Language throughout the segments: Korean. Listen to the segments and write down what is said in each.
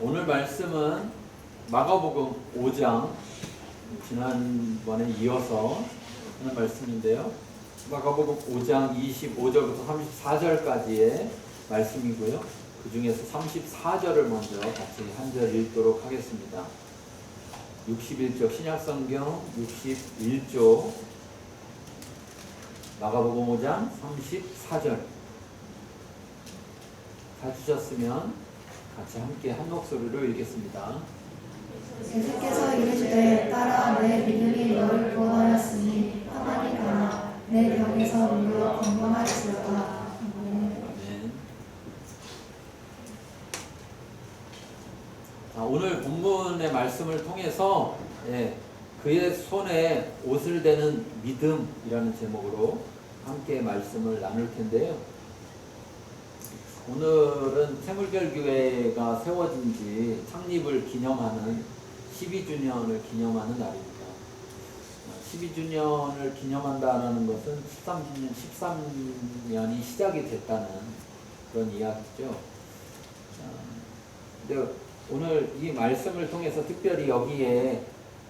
오늘 말씀은 마가복음 5장, 지난번에 이어서 하는 말씀인데요. 마가복음 5장 25절부터 34절까지의 말씀이고요. 그 중에서 34절을 먼저 같이 한 절 읽도록 하겠습니다. 61쪽 신약성경 61쪽 마가복음 5장 34절 찾으셨으면 같이 함께 한 목소리로 읽겠습니다. 예수께서 이르시되 딸아 내 믿음이 너를 구원하였으니 평안히 가라 내 병에서 물러 건강할지어다. 아멘. 오늘 본문의 말씀을 통해서 그의 손에 옷을 대는 믿음이라는 제목으로 함께 말씀을 나눌 텐데요. 오늘은 새물결교회가 세워진 지 창립을 기념하는 12주년을 기념하는 날입니다. 12주년을 기념한다는 것은 13년이 시작이 됐다는 그런 이야기죠. 근데 오늘 이 말씀을 통해서 특별히 여기에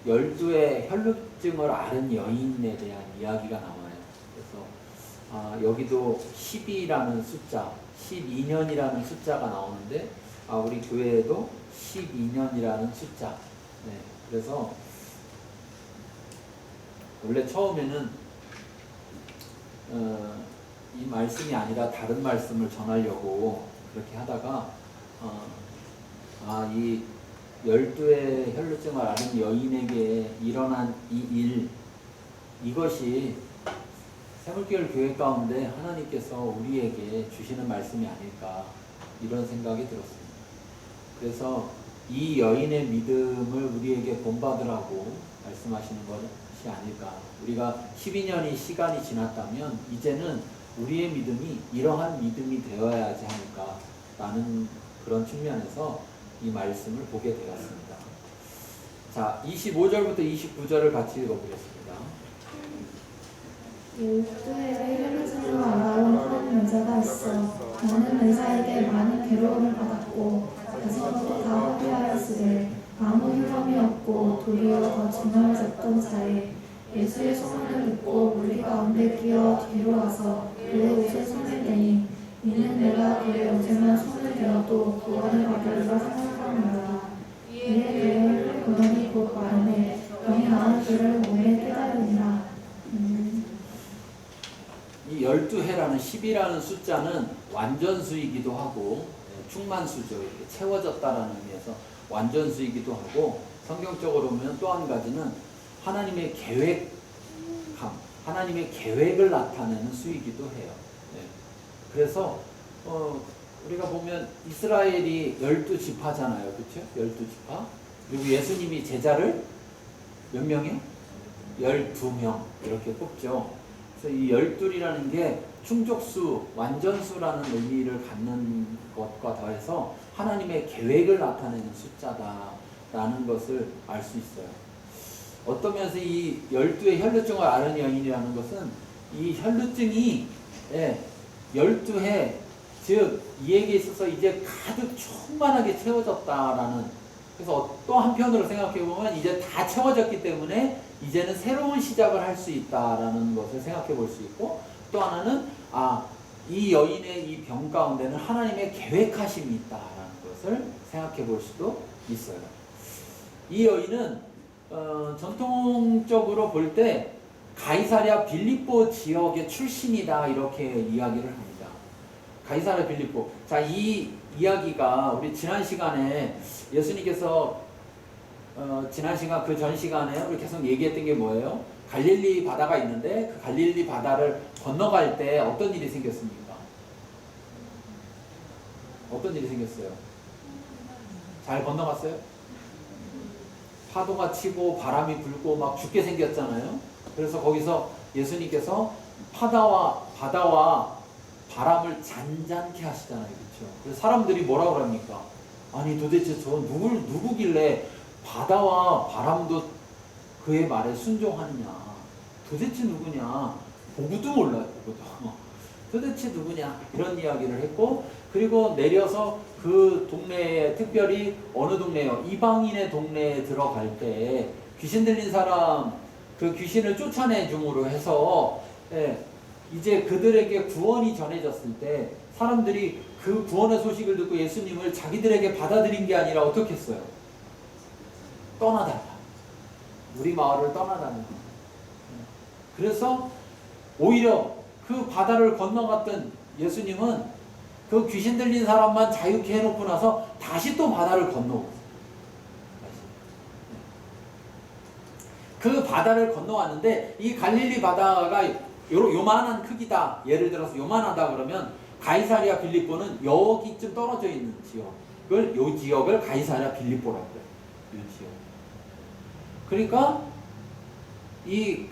12의 혈루증을 앓은 여인에 대한 이야기가 나와요. 그래서 여기도 12라는 숫자, 12년이라는 숫자가 나오는데 우리 교회에도 12년이라는 숫자. 그래서 원래 처음에는 이 말씀이 아니라 다른 말씀을 전하려고 그렇게 하다가 이 12의 혈루증을 앓은 여인에게 일어난 이 일, 이것이 새물결 교회 가운데 하나님께서 우리에게 주시는 말씀이 아닐까, 이런 생각이 들었습니다. 그래서 이 여인의 믿음을 우리에게 본받으라고 말씀하시는 것이 아닐까. 우리가 12년이 시간이 지났다면 이제는 우리의 믿음이 이러한 믿음이 되어야지 않을까 라는 그런 측면에서 이 말씀을 보게 되었습니다. 자, 25절부터 29절을 같이 읽어보겠습니다. 열두의 혈루증으로 알아온 한 여자가 있어 많은 의사에게 많은 괴로움을 받았고 자신도 다 허비하였으되 아무 흉함이 없고 도리어 더 중요해졌던 자에 예수의 소문을 듣고 무리 가운데 끼어 뒤로 와서 그의 옷에 손을 대니 이는 내가 그의 옷에만 손을 대어도 구원을 받으리라 생각하느니라. 이에 그의 혈루 근원이 곧 마르매 병이 나은 줄을 몸에 깨달으니라. 이 12해라는 10이라는 숫자는 완전수이기도 하고 충만수죠. 이렇게 채워졌다라는 의미에서 완전수이기도 하고, 성경적으로 보면 또 한 가지는 하나님의 계획감, 하나님의 계획을 나타내는 수이기도 해요. 그래서 우리가 보면 이스라엘이 12지파잖아요. 그렇죠? 12지파. 그리고 예수님이 제자를 몇 명이요? 12명 이렇게 뽑죠. 그래서 이 12이라는 게 충족수, 완전수라는 의미를 갖는 것과 더해서 하나님의 계획을 나타내는 숫자다라는 것을 알 수 있어요. 어떤 면에서 이 12의 혈루증을 앓은 여인이라는 것은 이 혈루증이 12해, 즉 이에게 있어서 이제 가득 충만하게 채워졌다라는, 그래서 또 한편으로 생각해 보면 이제 다 채워졌기 때문에 이제는 새로운 시작을 할 수 있다라는 것을 생각해 볼 수 있고, 또 하나는 이 여인의 이 병 가운데는 하나님의 계획하심이 있다라는 것을 생각해 볼 수도 있어요. 이 여인은 전통적으로 볼 때 가이사랴 빌립보 지역의 출신이다, 이렇게 이야기를 합니다. 가이사랴 빌립보. 자, 이 이야기가 우리 지난 시간에 예수님께서 지난 시간, 그 전 시간에 우리 계속 얘기했던 게 뭐예요? 갈릴리 바다가 있는데 그 갈릴리 바다를 건너갈 때 어떤 일이 생겼습니까? 어떤 일이 생겼어요? 잘 건너갔어요? 파도가 치고 바람이 불고 막 죽게 생겼잖아요. 그래서 거기서 예수님께서 바다와 바람을 잔잔케 하시잖아요. 그렇죠? 그래서 사람들이 뭐라고 합니까? 아니 도대체 저 누구길래 바다와 바람도 그의 말에 순종하느냐? 도대체 누구냐? 보고도 몰라요. 보고도. 도대체 누구냐 이런 이야기를 했고, 그리고 내려서 그 동네에, 특별히 어느 동네요? 이방인의 동네에 들어갈 때 귀신 들린 사람 그 귀신을 쫓아내 줌으로 해서 이제 그들에게 구원이 전해졌을 때 사람들이 그 구원의 소식을 듣고 예수님을 자기들에게 받아들인 게 아니라 어떻게 했어요? 떠나달라. 우리 마을을 떠나달라. 그래서 오히려 그 바다를 건너갔던 예수님은 그 귀신 들린 사람만 자유케 해놓고 나서 다시 또 바다를 건너왔어요. 그 바다를 건너왔는데 이 갈릴리 바다가 요만한 크기다. 예를 들어서 요만하다 그러면 가이사랴 빌립보는 여기쯤 떨어져 있는 지역을, 요 지역을 가이사랴 빌립보라고 해요. 이 지역. 그러니까 이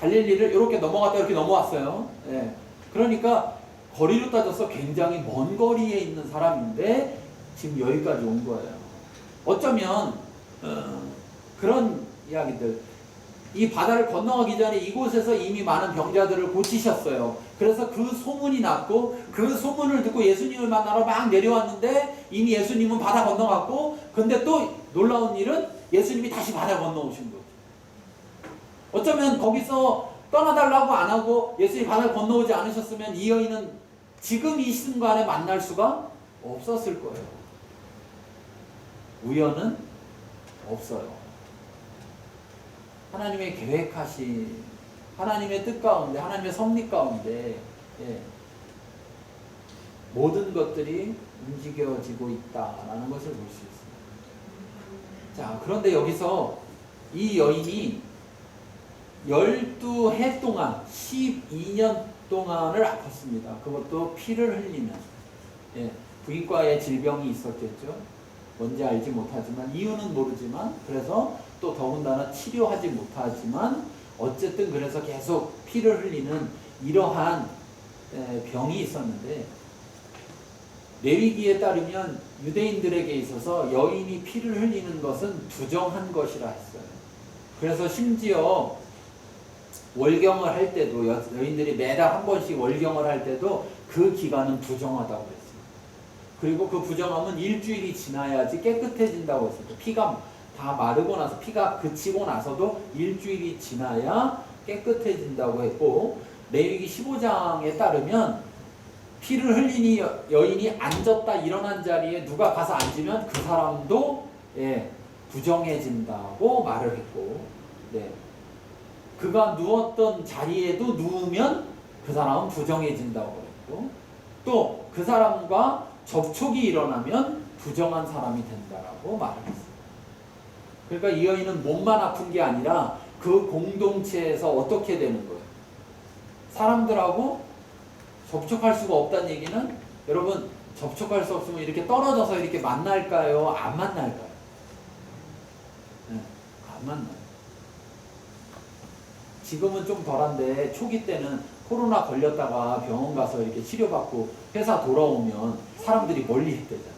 갈릴리를 이렇게 넘어갔다 이렇게 넘어왔어요. 예. 그러니까 거리로 따져서 굉장히 먼 거리에 있는 사람인데 지금 여기까지 온 거예요. 어쩌면 그런 이야기들, 이 바다를 건너가기 전에 이곳에서 이미 많은 병자들을 고치셨어요. 그래서 그 소문이 났고 그 소문을 듣고 예수님을 만나러 막 내려왔는데 이미 예수님은 바다 건너갔고, 근데 또 놀라운 일은 예수님이 다시 바다 건너오신 거죠. 어쩌면 거기서 떠나달라고 안 하고 예수님이 바다를 건너오지 않으셨으면 이 여인은 지금 이 순간에 만날 수가 없었을 거예요. 우연은 없어요. 하나님의 계획하신, 하나님의 뜻 가운데, 하나님의 섭리 가운데 모든 것들이 움직여지고 있다라는 것을 볼 수 있습니다. 자, 그런데 여기서 이 여인이 12해 동안 12년 동안을 아팠습니다. 그것도 피를 흘리는, 부인과의 질병이 있었겠죠. 뭔지 알지 못하지만, 이유는 모르지만, 그래서 또 더군다나 치료하지 못하지만 어쨌든 그래서 계속 피를 흘리는 이러한 병이 있었는데, 레위기에 따르면 유대인들에게 있어서 여인이 피를 흘리는 것은 부정한 것이라 했어요. 그래서 심지어 월경을 할 때도, 여인들이 매달 한 번씩 월경을 할 때도 그 기간은 부정하다고 했어요. 그리고 그 부정함은 일주일이 지나야지 깨끗해진다고 했어요. 피가 다 마르고 나서, 피가 그치고 나서도 일주일이 지나야 깨끗해진다고 했고, 레위기 15장에 따르면 피를 흘리니 여인이 앉았다 일어난 자리에 누가 가서 앉으면 그 사람도 부정해진다고 말을 했고, 그가 누웠던 자리에도 누우면 그 사람은 부정해진다고 했고, 또 그 사람과 접촉이 일어나면 부정한 사람이 된다라고 말을 했어요. 그러니까 이 여인은 몸만 아픈 게 아니라 그 공동체에서 어떻게 되는 거예요? 사람들하고 접촉할 수가 없다는 얘기는, 여러분, 접촉할 수 없으면 이렇게 떨어져서 이렇게 만날까요? 안 만날까요? 안 만나요. 지금은 좀 덜한데 초기 때는 코로나 걸렸다가 병원 가서 이렇게 치료받고 회사 돌아오면 사람들이 멀리 했대잖아.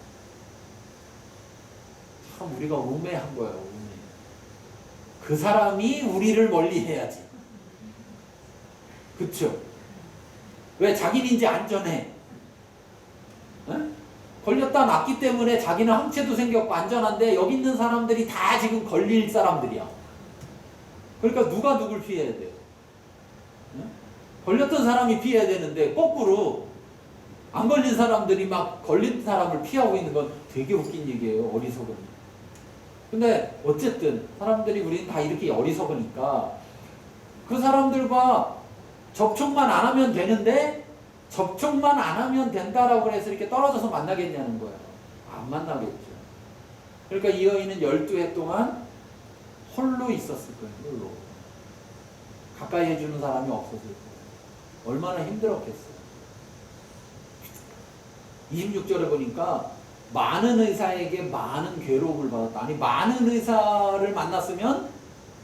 참 우리가 우매한 거예요. 우매. 그 사람이 우리를 멀리 해야지. 그쵸? 왜? 자기는 이제 안전해. 걸렸다 낫기 때문에 자기는 항체도 생겼고 안전한데, 여기 있는 사람들이 다 지금 걸릴 사람들이야. 그러니까 누가 누굴 피해야 돼요? 걸렸던 사람이 피해야 되는데 거꾸로 안 걸린 사람들이 막 걸린 사람을 피하고 있는 건 되게 웃긴 얘기예요. 어리석은. 근데 어쨌든 사람들이, 우리는 다 이렇게 어리석으니까 그 사람들과 접촉만 안 하면 되는데, 접촉만 안 하면 된다라고 해서 이렇게 떨어져서 만나겠냐는 거예요. 안 만나겠죠. 그러니까 이 여인은 12해 동안 홀로 있었을 거예요. 홀로. 가까이 해주는 사람이 없었을 거예요. 얼마나 힘들었겠어요. 26절에 보니까 많은 의사에게 많은 괴로움을 받았다. 아니, 많은 의사를 만났으면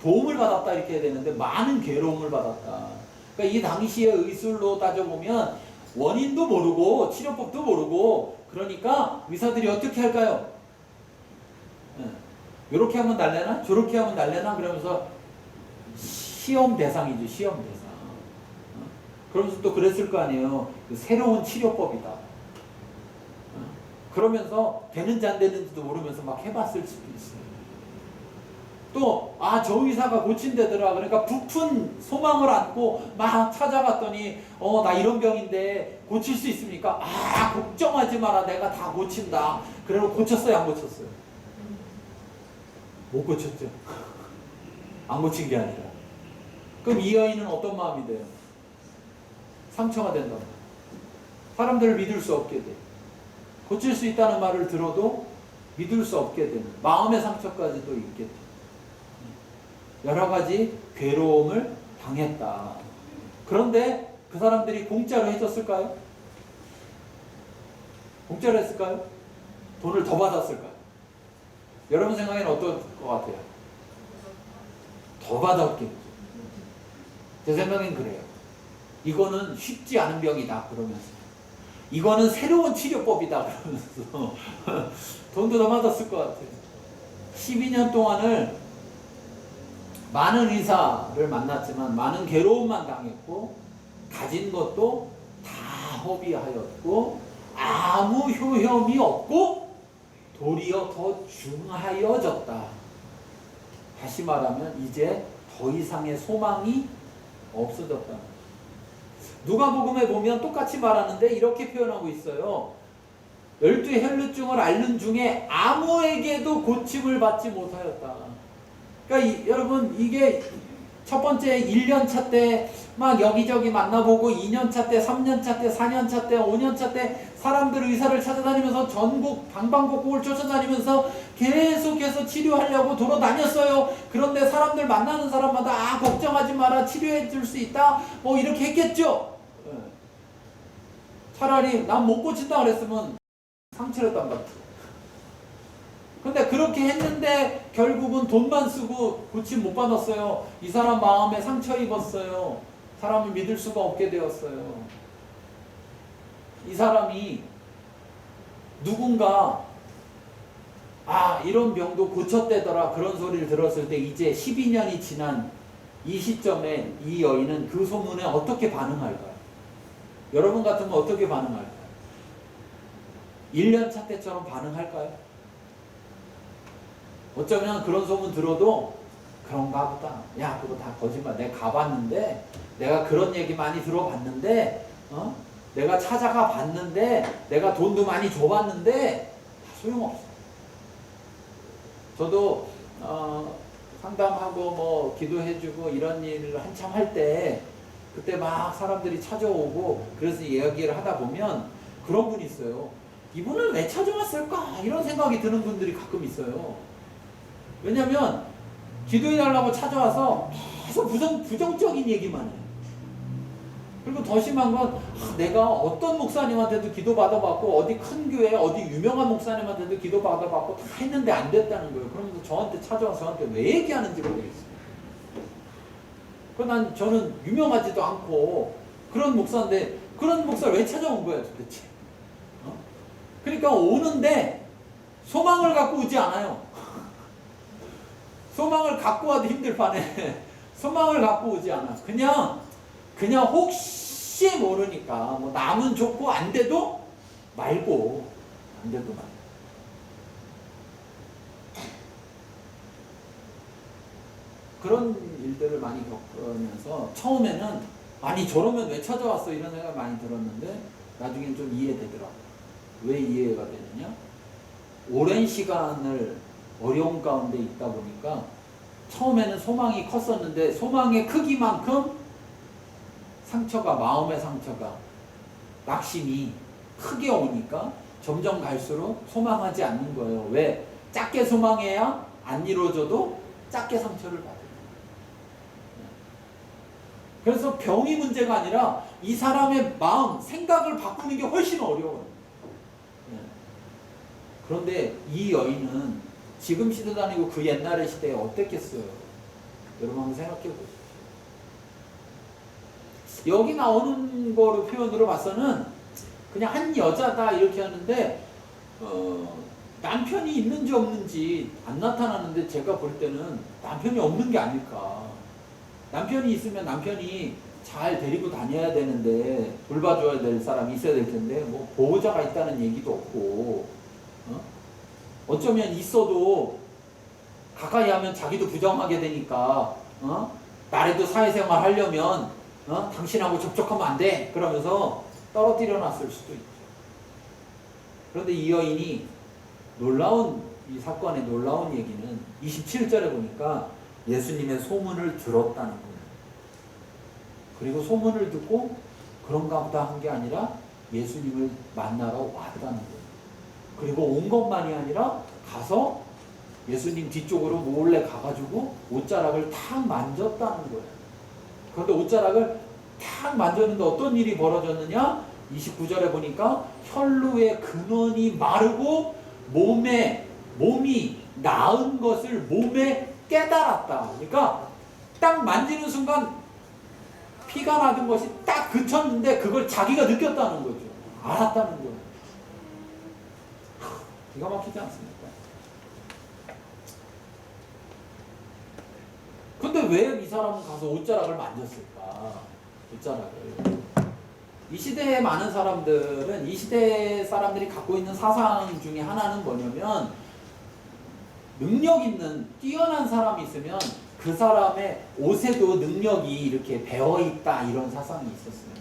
도움을 받았다 이렇게 해야 되는데 많은 괴로움을 받았다. 그러니까 이 당시의 의술로 따져보면 원인도 모르고 치료법도 모르고, 그러니까 의사들이 어떻게 할까요? 이렇게 하면 날래나? 저렇게 하면 날래나? 그러면서 시험 대상이죠. 시험 대상. 그러면서 또 그랬을 거 아니에요. 새로운 치료법이다. 그러면서 되는지 안 되는지도 모르면서 막 해봤을 수도 있어요. 또, 저 의사가 고친대더라. 그러니까 부푼 소망을 안고 막 찾아갔더니, 나 이런 병인데 고칠 수 있습니까? 걱정하지 마라. 내가 다 고친다. 그래서 고쳤어요? 안 고쳤어요? 못 고쳤죠. 안 고친 게 아니라. 그럼 이 여인은 어떤 마음이 돼요? 상처가 된다. 사람들을 믿을 수 없게 돼. 고칠 수 있다는 말을 들어도 믿을 수 없게 되는 마음의 상처까지도 있게 돼. 여러 가지 괴로움을 당했다. 그런데 그 사람들이 공짜로 해줬을까요? 공짜로 했을까요? 돈을 더 받았을까요? 여러분 생각에는 어떨 것 같아요? 더 받았겠죠. 제 생각엔 그래요. 이거는 쉽지 않은 병이다 그러면서, 이거는 새로운 치료법이다 그러면서 돈도 더 받았을 것 같아요. 12년 동안을 많은 의사를 만났지만 많은 괴로움만 당했고 가진 것도 다 허비하였고 아무 효험이 없고 도리어 더 중하여졌다. 다시 말하면 이제 더 이상의 소망이 없어졌다. 누가복음에 보면 똑같이 말하는데 이렇게 표현하고 있어요. 12 혈루증을 앓는 중에 아무에게도 고침을 받지 못하였다. 그러니까 여러분, 이게 첫 번째 1년차 때 막 여기저기 만나보고 2년차 때, 3년차 때, 4년차 때, 5년차 때 사람들 의사를 찾아다니면서 전국 방방곡곡을 쫓아다니면서 계속해서 치료하려고 돌아다녔어요. 그런데 사람들 만나는 사람마다 걱정하지 마라, 치료해 줄 수 있다, 뭐 이렇게 했겠죠. 차라리 난 못 고친다 그랬으면 상처였단 말이죠. 근데 그렇게 했는데 결국은 돈만 쓰고 고침 못 받았어요. 이 사람 마음에 상처 입었어요. 사람을 믿을 수가 없게 되었어요. 이 사람이 누군가 이런 병도 고쳤대더라 그런 소리를 들었을 때 이제 12년이 지난 이 시점에 이 여인은 그 소문에 어떻게 반응할까요? 여러분 같으면 어떻게 반응할까요? 1년차 때처럼 반응할까요? 어쩌면 그런 소문 들어도 그런가 보다. 야, 그거 다 거짓말. 내가 가봤는데, 내가 그런 얘기 많이 들어봤는데, 내가 찾아가 봤는데, 내가 돈도 많이 줘봤는데, 다 소용없어. 저도 상담하고 뭐 기도해주고 이런 일을 한참 할 때, 그때 막 사람들이 찾아오고 그래서 이야기를 하다 보면 그런 분이 있어요. 이분은 왜 찾아왔을까? 이런 생각이 드는 분들이 가끔 있어요. 왜냐면 기도해달라고 찾아와서 계속 부정적인 얘기만 해요. 그리고 더 심한 건 내가 어떤 목사님한테도 기도 받아봤고 어디 큰 교회 어디 유명한 목사님한테도 기도 받아봤고 다 했는데 안 됐다는 거예요. 그러면서 저한테 찾아와서 저한테 왜 얘기하는지 모르겠어요. 저는 유명하지도 않고 그런 목사인데 그런 목사를 왜 찾아온 거야 도대체? 그러니까 오는데 소망을 갖고 오지 않아요. 소망을 갖고 와도 힘들 판에 소망을 갖고 오지 않아. 그냥 혹시 모르니까 뭐 남은 좋고 안 돼도 말고 안 돼도 말고. 그런 일들을 많이 겪으면서 처음에는 아니 저러면 왜 찾아왔어 이런 생각이 많이 들었는데 나중엔 좀 이해되더라고요. 왜 이해가 되느냐? 오랜 시간을 어려운 가운데 있다 보니까 처음에는 소망이 컸었는데 소망의 크기만큼 상처가, 마음의 상처가, 낙심이 크게 오니까 점점 갈수록 소망하지 않는 거예요. 왜? 작게 소망해야 안 이루어져도 작게 상처를 받아요. 그래서 병이 문제가 아니라 이 사람의 마음, 생각을 바꾸는 게 훨씬 어려워요. 그런데 이 여인은 지금 시대도 아니고 그 옛날의 시대에 어땠겠어요? 여러분 한번 생각해 보세요. 여기 나오는 거로 표현으로 봐서는 그냥 한 여자다 이렇게 하는데 남편이 있는지 없는지 안 나타나는데 제가 볼 때는 남편이 없는 게 아닐까. 남편이 있으면 남편이 잘 데리고 다녀야 되는데 돌봐줘야 될 사람이 있어야 될 텐데 뭐 보호자가 있다는 얘기도 없고 어쩌면 있어도 가까이 하면 자기도 부정하게 되니까 나라도 사회생활 하려면 당신하고 접촉하면 안 돼 그러면서 떨어뜨려 놨을 수도 있죠. 그런데 이 여인이 이 사건의 놀라운 얘기는 27절에 보니까 예수님의 소문을 들었다는 거예요. 그리고 소문을 듣고 그런가 보다 한 게 아니라 예수님을 만나러 왔다는 거예요. 그리고 온 것만이 아니라 가서 예수님 뒤쪽으로 몰래 가가지고 옷자락을 탁 만졌다는 거예요. 그런데 옷자락을 탁 만졌는데 어떤 일이 벌어졌느냐? 29절에 보니까 혈루의 근원이 마르고 몸이 나은 것을 몸에 깨달았다. 그러니까 딱 만지는 순간 피가 나던 것이 딱 그쳤는데 그걸 자기가 느꼈다는 거죠. 알았다는 거예요. 기가 막히지 않습니까? 근데 왜 이 사람은 가서 옷자락을 만졌을까? 옷자락을. 이 시대에 많은 사람들은, 이 시대 사람들이 갖고 있는 사상 중에 하나는 뭐냐면, 능력 있는, 뛰어난 사람이 있으면 그 사람의 옷에도 능력이 이렇게 배어있다, 이런 사상이 있었어요.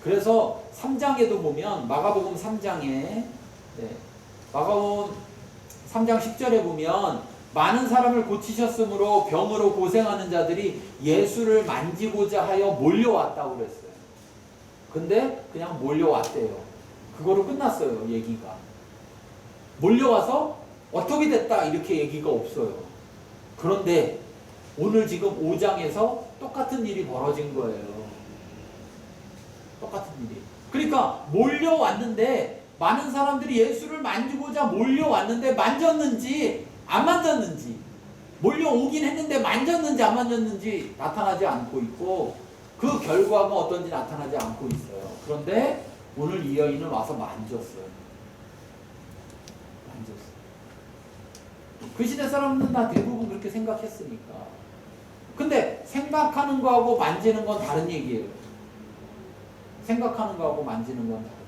그래서 3장에도 보면, 마가복음 3장에, 마가복음 3장 10절에 보면, 많은 사람을 고치셨으므로 병으로 고생하는 자들이 예수를 만지고자 하여 몰려왔다고 그랬어요. 근데 그냥 몰려왔대요. 그거로 끝났어요, 얘기가. 몰려와서 어떻게 됐다 이렇게 얘기가 없어요. 그런데 오늘 지금 5장에서 똑같은 일이 벌어진 거예요. 똑같은 일이. 그러니까 몰려왔는데 많은 사람들이 예수를 만지고자 몰려왔는데 만졌는지 안 만졌는지, 몰려오긴 했는데 만졌는지 안 만졌는지 나타나지 않고 있고, 그 결과가 어떤지 나타나지 않고 있어요. 그런데 오늘 이 여인은 와서 만졌어요. 그 시대 사람들은 다 대부분 그렇게 생각했으니까. 근데 생각하는 거하고 만지는 건 다른 얘기예요. 생각하는 거하고 만지는 건 다른.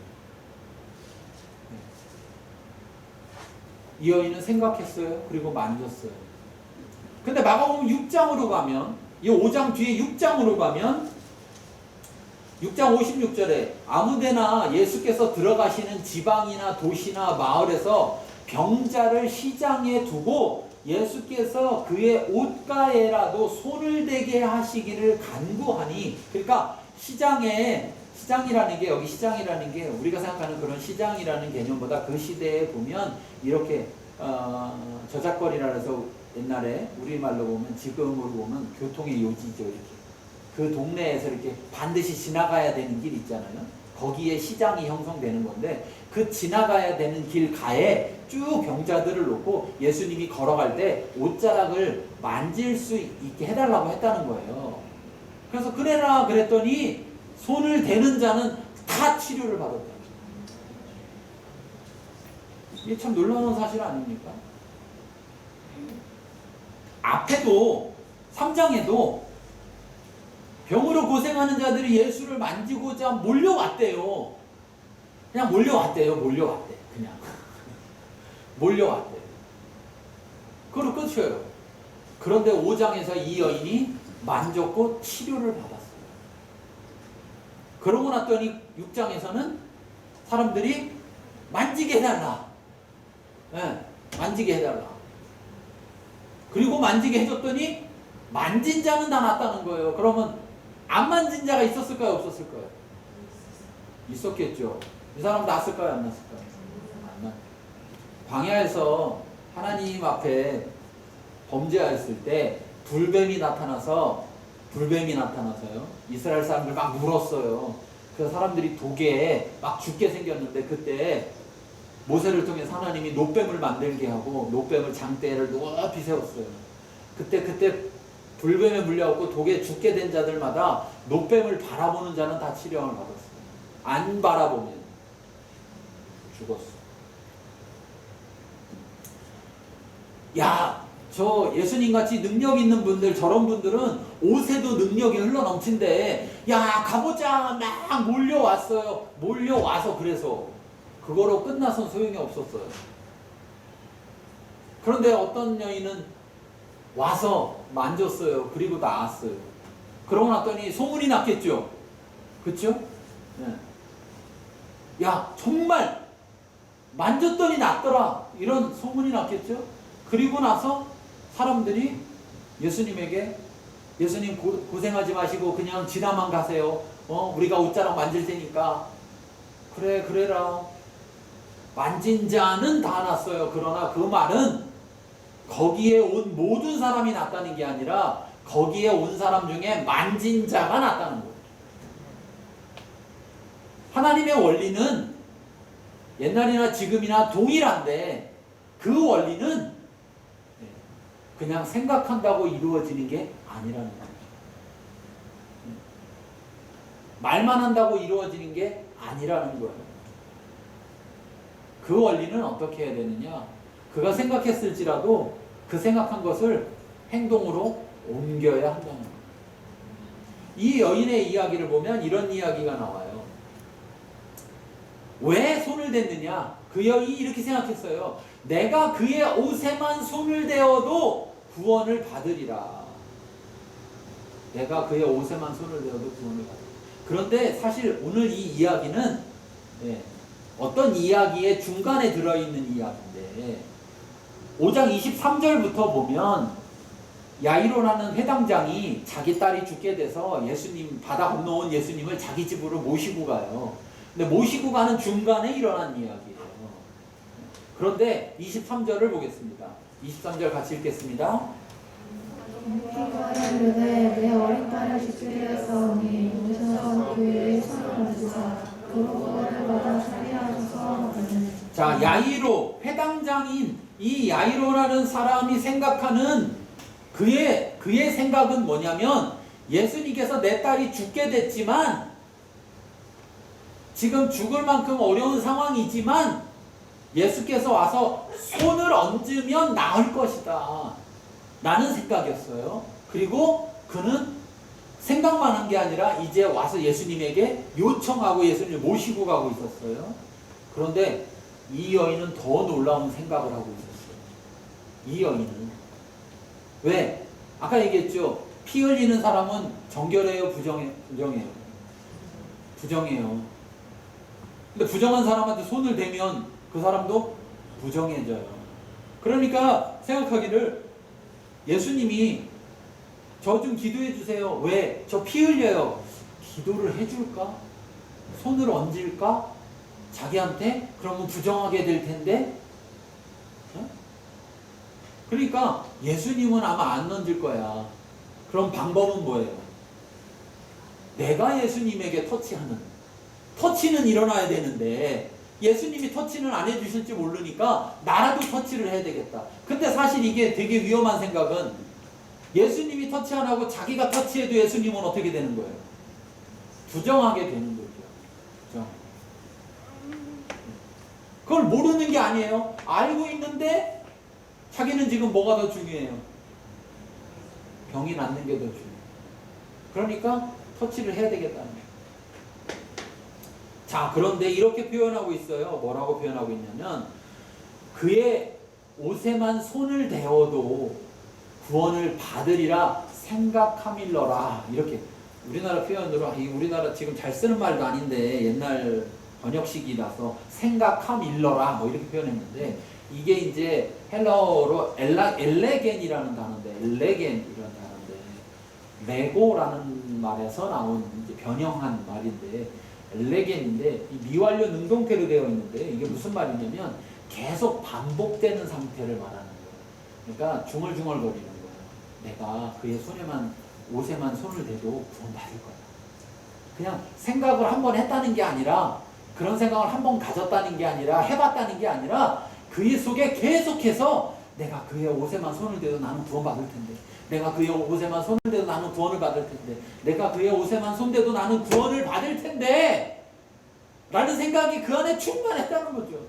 이 여인은 생각했어요. 그리고 만졌어요. 근데 마가복음 6장으로 가면, 이 5장 뒤에 6장으로 가면 6장 56절에 아무데나 예수께서 들어가시는 지방이나 도시나 마을에서 병자를 시장에 두고 예수께서 그의 옷가에라도 손을 대게 하시기를 간구하니, 그러니까 시장이라는 게, 여기 시장이라는 게 우리가 생각하는 그런 시장이라는 개념보다 그 시대에 보면 이렇게 저작거리라 해서 옛날에 우리말로 보면, 지금으로 보면 교통의 요지죠. 이렇게 그 동네에서 이렇게 반드시 지나가야 되는 길 있잖아요. 거기에 시장이 형성되는 건데, 그 지나가야 되는 길가에 쭉 병자들을 놓고 예수님이 걸어갈 때 옷자락을 만질 수 있게 해달라고 했다는 거예요. 그래서 그래라 그랬더니 손을 대는 자는 다 치료를 받았다. 이게 참 놀라운 사실 아닙니까? 앞에도 3장에도 병으로 고생하는 자들이 예수를 만지고자 몰려왔대요. 그냥 몰려왔대. 그냥 몰려왔대. 그리고 끝이에요. 그런데 5장에서 이 여인이 만졌고 치료를 받았어요. 그러고 났더니 6장에서는 사람들이 만지게 해달라. 만지게 해달라. 그리고 만지게 해줬더니 만진 자는 다 낫다는 거예요. 그러면 안 만진 자가 있었을까요? 없었을까요? 있었겠죠. 이 사람 낫을까요? 안 낫을까요? 안 낫. 광야에서 하나님 앞에 범죄하였을 때 불뱀이 나타나서요. 이스라엘 사람들 막 물었어요. 그 사람들이 독에 막 죽게 생겼는데, 그때 모세를 통해서 하나님이 놋뱀을 만들게 하고 놋뱀을 장대를 높이 세웠어요. 그때 불뱀에 물려갖고 독에 죽게 된 자들마다 놋뱀을 바라보는 자는 다 치료를 받았어요. 안 바라보면 죽었어. 야, 저 예수님같이 능력 있는 분들, 저런 분들은 옷에도 능력이 흘러 넘친데, 야, 가보자! 막 몰려왔어요. 몰려와서 그래서. 그거로 끝나선 소용이 없었어요. 그런데 어떤 여인은 와서 만졌어요. 그리고 나았어요. 그러고 났더니 소문이 났겠죠? 그쵸? 네. 야, 정말 만졌더니 낫더라. 이런 소문이 났겠죠? 그리고 나서 사람들이 예수님에게, 예수님 고생하지 마시고 그냥 지나만 가세요. 우리가 옷자락 만질 테니까. 그래, 그래라. 만진 자는 다 났어요. 그러나 그 말은 거기에 온 모든 사람이 낫다는 게 아니라 거기에 온 사람 중에 만진 자가 낫다는 거예요. 하나님의 원리는 옛날이나 지금이나 동일한데 그 원리는 그냥 생각한다고 이루어지는 게 아니라는 거예요. 말만 한다고 이루어지는 게 아니라는 거예요. 그 원리는 어떻게 해야 되느냐? 그가 생각했을지라도 그 생각한 것을 행동으로 옮겨야 한다는 거예요. 이 여인의 이야기를 보면 이런 이야기가 나와요. 왜 손을 댔느냐? 그 여인이 이렇게 생각했어요. 내가 그의 옷에만 손을 대어도 구원을 받으리라. 내가 그의 옷에만 손을 대어도 구원을 받으리라. 그런데 사실 오늘 이 이야기는 어떤 이야기의 중간에 들어있는 이야기인데 5장 23절부터 보면 야이로라는 회당장이 자기 딸이 죽게 돼서 예수님, 바다 건너온 예수님을 자기 집으로 모시고 가요. 근데 모시고 가는 중간에 일어난 이야기예요. 그런데 23절을 보겠습니다. 23절 같이 읽겠습니다. 그가 이르되 내 어린 딸을 죽게 되었사오니 오셔서 그의 손을 얹으사 그로 구원을 받아 살게 하소서 하거든. 자, 야이로, 회당장인 이 야이로라는 사람이 생각하는 그의 생각은 뭐냐면 예수님께서 내 딸이 죽게 됐지만 지금 죽을 만큼 어려운 상황이지만 예수께서 와서 손을 얹으면 나을 것이다 라는 생각이었어요. 그리고 그는 생각만 한 게 아니라 이제 와서 예수님에게 요청하고 예수님을 모시고 가고 있었어요. 그런데 이 여인은 더 놀라운 생각을 하고 있었어요. 이 여인은 왜? 아까 얘기했죠. 피 흘리는 사람은 정결해요, 부정해요? 부정해요. 근데 부정한 사람한테 손을 대면 그 사람도 부정해져요. 그러니까 생각하기를 예수님이 저 좀 기도해 주세요. 왜? 저 피 흘려요. 기도를 해줄까? 손을 얹을까? 자기한테? 그러면 부정하게 될 텐데? 그러니까 예수님은 아마 안 얹을 거야. 그럼 방법은 뭐예요? 내가 예수님에게 터치하는, 터치는 일어나야 되는데 예수님이 터치는 안 해주실지 모르니까 나라도 터치를 해야 되겠다. 근데 사실 이게 되게 위험한 생각은 예수님이 터치 안 하고 자기가 터치해도 예수님은 어떻게 되는 거예요? 부정하게 되는 거죠. 부정. 그걸 모르는 게 아니에요. 알고 있는데 자기는 지금 뭐가 더 중요해요? 병이 낫는 게 더 중요해요. 그러니까 터치를 해야 되겠다는 거예요. 자, 그런데 이렇게 표현하고 있어요. 뭐라고 표현하고 있냐면 그의 옷에만 손을 대어도 구원을 받으리라 생각함일러라. 이렇게 우리나라 표현으로, 우리나라 지금 잘 쓰는 말도 아닌데 옛날 번역식이라서 생각함일러라 뭐 이렇게 표현했는데 이게 이제 헬라어로 엘레겐이라는 단어인데, 엘레겐이라는 단어인데 레고라는 말에서 나온 이제 변형한 말인데 엘레겐인데 이 미완료 능동태로 되어 있는데 이게 무슨 말이냐면 계속 반복되는 상태를 말하는 거예요. 그러니까 중얼중얼거리는 거예요. 내가 그의 옷에만 손을 대도 구원받을 거야. 그냥 생각을 한번 했다는 게 아니라, 그런 생각을 한번 가졌다는 게 아니라, 해봤다는 게 아니라 그의 속에 계속해서 내가 그의 옷에만 손을 대도 나는 구원받을 텐데, 내가 그의 옷에만 손을 대도 나는 구원을 받을 텐데, 내가 그의 옷에만 손 대도 나는 구원을 받을 텐데 라는 생각이 그 안에 충만했다는 거죠.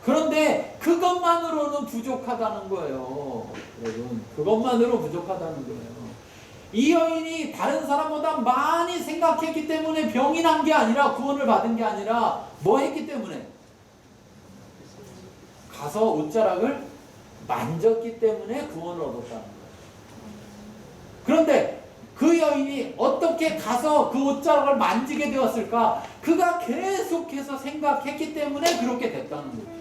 그런데 그 그것만으로는 부족하다는 거예요. 여러분, 그것만으로 부족하다는 거예요. 이 여인이 다른 사람보다 많이 생각했기 때문에 병이 난 게 아니라, 구원을 받은 게 아니라 뭐 했기 때문에? 가서 옷자락을 만졌기 때문에 구원을 얻었다는 거예요. 그런데 그 여인이 어떻게 가서 그 옷자락을 만지게 되었을까? 그가 계속해서 생각했기 때문에 그렇게 됐다는 거예요.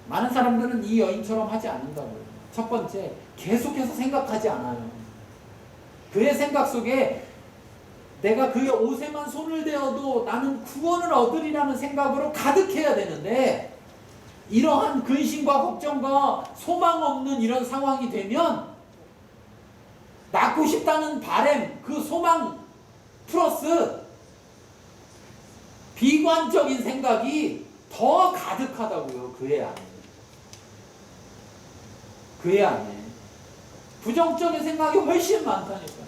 많은 사람들은 이 여인처럼 하지 않는다고요. 첫 번째, 계속해서 생각하지 않아요. 그의 생각 속에 내가 그의 옷에만 손을 대어도 나는 구원을 얻으리라는 생각으로 가득해야 되는데, 이러한 근심과 걱정과 소망 없는 이런 상황이 되면 낫고 싶다는 바램, 그 소망 플러스 비관적인 생각이 더 가득하다고요. 그의 안에. 그의 안에. 부정적인 생각이 훨씬 많다니까요.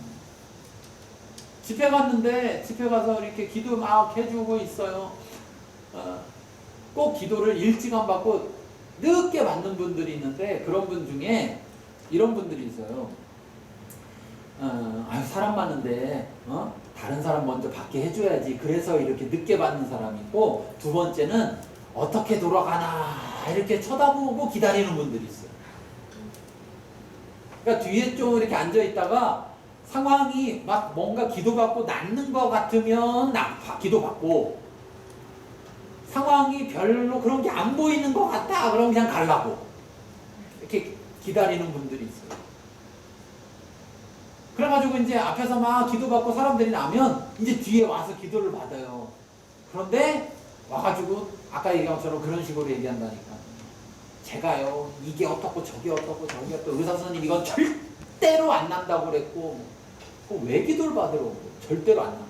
집회 갔는데, 집회 가서 이렇게 기도 막 해주고 있어요. 꼭 기도를 일찍 안 받고 늦게 받는 분들이 있는데, 그런 분 중에 이런 분들이 있어요. 아유, 사람 많은데 다른 사람 먼저 받게 해줘야지, 그래서 이렇게 늦게 받는 사람이 있고, 두 번째는 어떻게 돌아가나 이렇게 쳐다보고 기다리는 분들이 있어요. 그러니까 뒤에 좀 이렇게 앉아 있다가 상황이 막 뭔가 기도받고 낫는 것 같으면 기도받고, 상황이 별로 그런 게 안 보이는 것 같다 그럼 그냥 가려고 이렇게 기다리는 분들이 있어요. 그래가지고 이제 앞에서 막 기도받고 사람들이 나면 이제 뒤에 와서 기도를 받아요. 그런데 와가지고 아까 얘기한 것처럼 그런 식으로 얘기한다니까. 제가요, 이게 어떻고 저게 어떻고 저게 어떻고, 의사 선생님 이건 절대로 안 난다고 그랬고, 왜 기도를 받으러 온 거예요? 절대로 안 난다.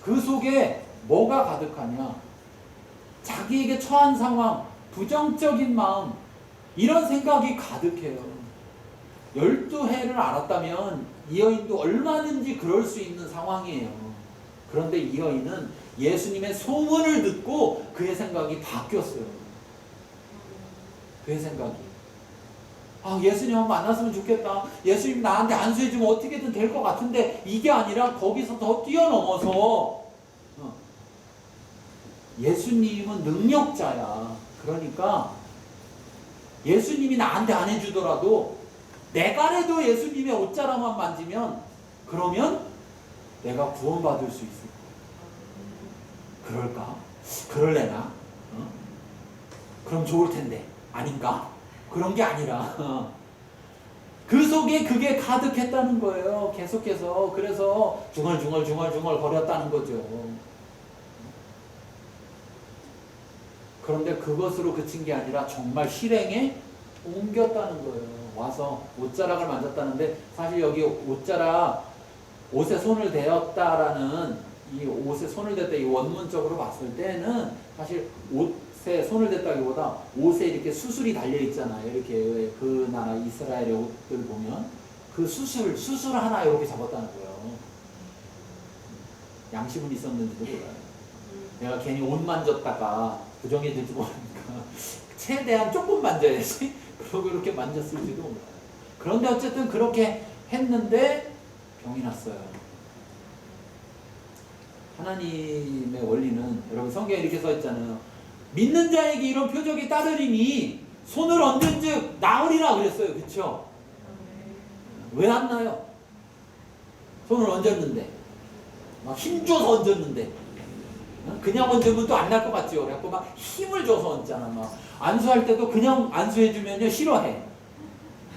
그 속에 뭐가 가득하냐? 자기에게 처한 상황, 부정적인 마음, 이런 생각이 가득해요. 12해를 알았다면 이 여인도 얼마든지 그럴 수 있는 상황이에요. 그런데 이 여인은 예수님의 소문을 듣고 그의 생각이 바뀌었어요. 그의 생각이. 예수님 한번 만났으면 좋겠다. 예수님 나한테 안수해주면 어떻게든 될 것 같은데, 이게 아니라 거기서 더 뛰어넘어서 예수님은 능력자야. 그러니까 예수님이 나한테 안 해주더라도 내가라도 예수님의 옷자락만 만지면, 그러면 내가 구원받을 수 있을 거야. 그럴까? 그럴래나? 그럼 좋을 텐데. 아닌가? 그런 게 아니라 그 속에 그게 가득했다는 거예요. 계속해서. 그래서 중얼중얼 거렸다는 거죠. 그런데 그것으로 그친 게 아니라 정말 실행에 옮겼다는 거예요. 와서 옷자락을 만졌다는데, 사실 여기 옷자락, 옷에 손을 대었다라는, 이 옷에 손을 댔다, 이 원문적으로 봤을 때는 사실 옷에 손을 댔다기보다 옷에 이렇게 수술이 달려 있잖아요. 이렇게 그 나라 이스라엘의 옷들 보면 그 수술 하나 이렇게 잡았다는 거예요. 양심은 있었는지도 몰라요. 내가 괜히 옷 만졌다가 부정이 될지 모르니까 최대한 조금 만져야지, 그러고 이렇게 만졌을지도 몰라요. 그런데 어쨌든 그렇게 했는데 병이 났어요. 하나님의 원리는, 여러분 성경에 이렇게 써 있잖아요. 믿는 자에게 이런 표적이 따르리니 손을 얹은즉 나으리라 그랬어요. 그렇죠? 왜 안 나요? 손을 얹었는데, 막 힘줘서 얹었는데, 그냥 얹으면 또 안 날 것 같죠. 그래갖고 막 힘을 줘서 얹잖아. 막 안수할 때도 그냥 안수해주면요 싫어해.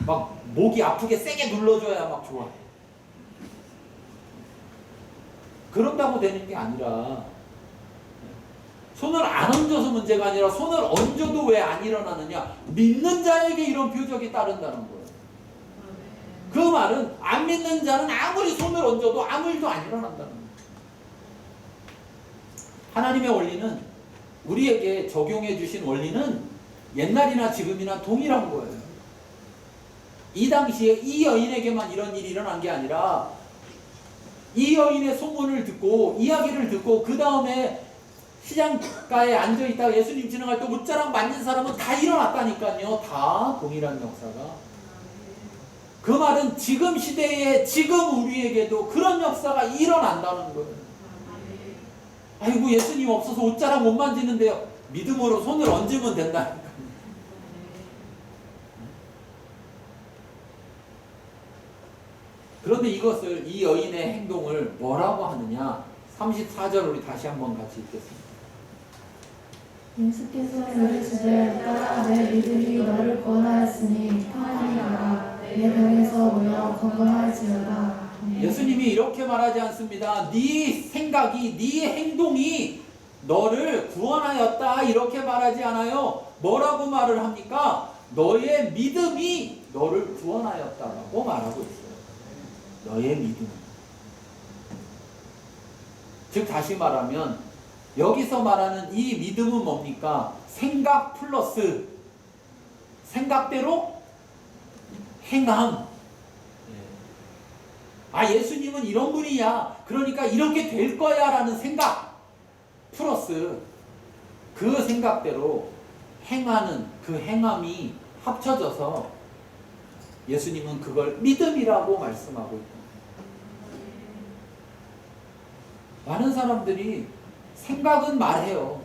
막 목이 아프게 세게 눌러줘야 막 좋아해. 그런다고 되는 게 아니라, 손을 안 얹어서 문제가 아니라 손을 얹어도 왜 안 일어나느냐? 믿는 자에게 이런 표적이 따른다는 거예요. 그 말은 안 믿는 자는 아무리 손을 얹어도 아무 일도 안 일어난다는 거예요. 하나님의 원리는, 우리에게 적용해 주신 원리는 옛날이나 지금이나 동일한 거예요. 이 당시에 이 여인에게만 이런 일이 일어난 게 아니라, 이 여인의 소문을 듣고 이야기를 듣고 그 다음에 시장가에 앉아있다가 예수님 지나갈 때 옷자락 만진 사람은 다 일어났다니까요. 다 동일한 역사가. 그 말은 지금 시대에 지금 우리에게도 그런 역사가 일어난다는 거예요. 아이고 예수님 없어서 옷자락 못 만지는데요. 믿음으로 손을 얹으면 된다니까요. 그런데 이것을 이 여인의 행동을 뭐라고 하느냐? 34절 우리 다시 한번 같이 읽겠습니다. 예수께서 이르시되 따라 내 믿음이 너를 구원하였으니 평안히 가라 내 병에서 모여 건강할지어다. 예수님이 이렇게 말하지 않습니다. 네 생각이, 네 행동이 너를 구원하였다 이렇게 말하지 않아요. 뭐라고 말을 합니까? 너의 믿음이 너를 구원하였다라고 말하고 있어요. 너의 믿음. 즉 다시 말하면 여기서 말하는 이 믿음은 뭡니까? 생각 플러스 생각대로 행함. 아 예수님은 이런 분이야. 그러니까 이렇게 될 거야 라는 생각 플러스 그 생각대로 행하는 그 행함이 합쳐져서 예수님은 그걸 믿음이라고 말씀하고 있다. 많은 사람들이 생각은 말해요.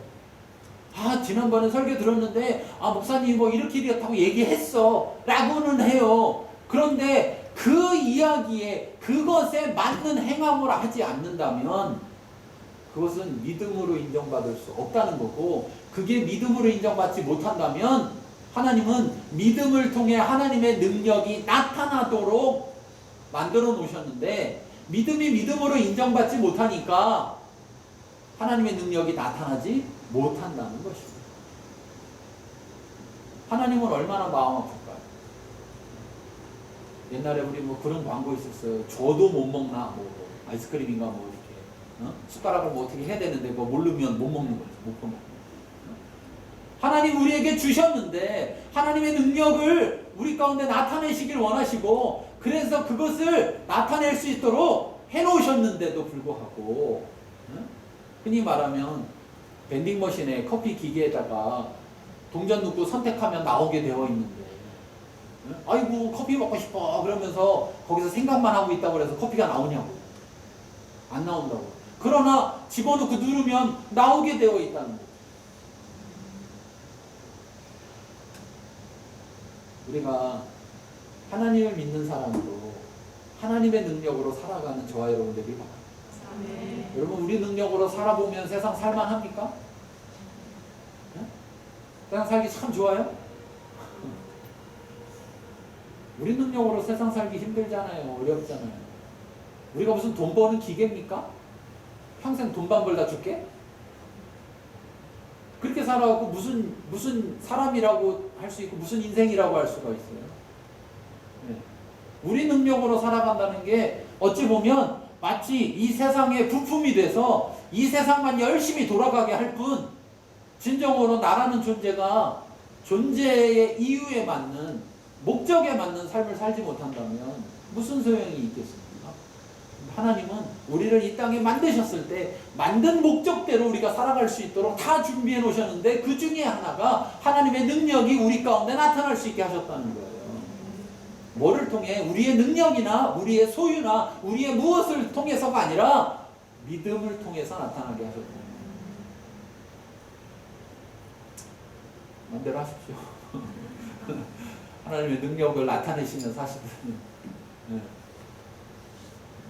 아 지난번에 설교 들었는데 아 목사님 뭐 이렇게 이렇다고 얘기했어 라고는 해요. 그런데 그 이야기에 그것에 맞는 행함을 하지 않는다면 그것은 믿음으로 인정받을 수 없다는 거고, 그게 믿음으로 인정받지 못한다면 하나님은 믿음을 통해 하나님의 능력이 나타나도록 만들어 놓으셨는데 믿음이 믿음으로 인정받지 못하니까 하나님의 능력이 나타나지 못한다는 것입니다. 하나님은 얼마나 마음 아플까요? 옛날에 우리 뭐 그런 광고 있었어요. 저도 못 먹나 뭐 아이스크림인가 뭐 이렇게 숟가락을 뭐 어떻게 해야 되는데 뭐 모르면 못 먹는 거죠. 못 먹는. 하나님 우리에게 주셨는데 하나님의 능력을 우리 가운데 나타내시길 원하시고 그래서 그것을 나타낼 수 있도록 해놓으셨는데도 불구하고 흔히 말하면 밴딩머신에 커피 기계에다가 동전 넣고 선택하면 나오게 되어 있는데 아이고 커피 먹고 싶어 그러면서 거기서 생각만 하고 있다고 해서 커피가 나오냐고. 안 나온다고. 그러나 집어넣고 누르면 나오게 되어 있다는 거예요. 우리가 하나님을 믿는 사람으로 하나님의 능력으로 살아가는 저와 여러분들이 바랍니다. 여러분 우리 능력으로 살아보면 세상 살만합니까? 네? 세상 살기 참 좋아요? 우리 능력으로 세상 살기 힘들잖아요. 어렵잖아요. 우리가 무슨 돈 버는 기계입니까? 평생 돈만 벌다 줄게? 그렇게 살아갖고 무슨 사람이라고 할 수 있고 무슨 인생이라고 할 수가 있어요. 네. 우리 능력으로 살아간다는 게 어찌 보면 마치 이 세상의 부품이 돼서 이 세상만 열심히 돌아가게 할 뿐 진정으로 나라는 존재가 존재의 이유에 맞는 목적에 맞는 삶을 살지 못한다면 무슨 소용이 있겠습니까? 하나님은 우리를 이 땅에 만드셨을 때 만든 목적대로 우리가 살아갈 수 있도록 다 준비해 놓으셨는데 그 중에 하나가 하나님의 능력이 우리 가운데 나타날 수 있게 하셨다는 거예요. 뭐를 통해? 우리의 능력이나 우리의 소유나 우리의 무엇을 통해서가 아니라 믿음을 통해서 나타나게 하셨다는 거예요. 마음대로 하십시오. 하나님의 능력을 나타내시는 사실은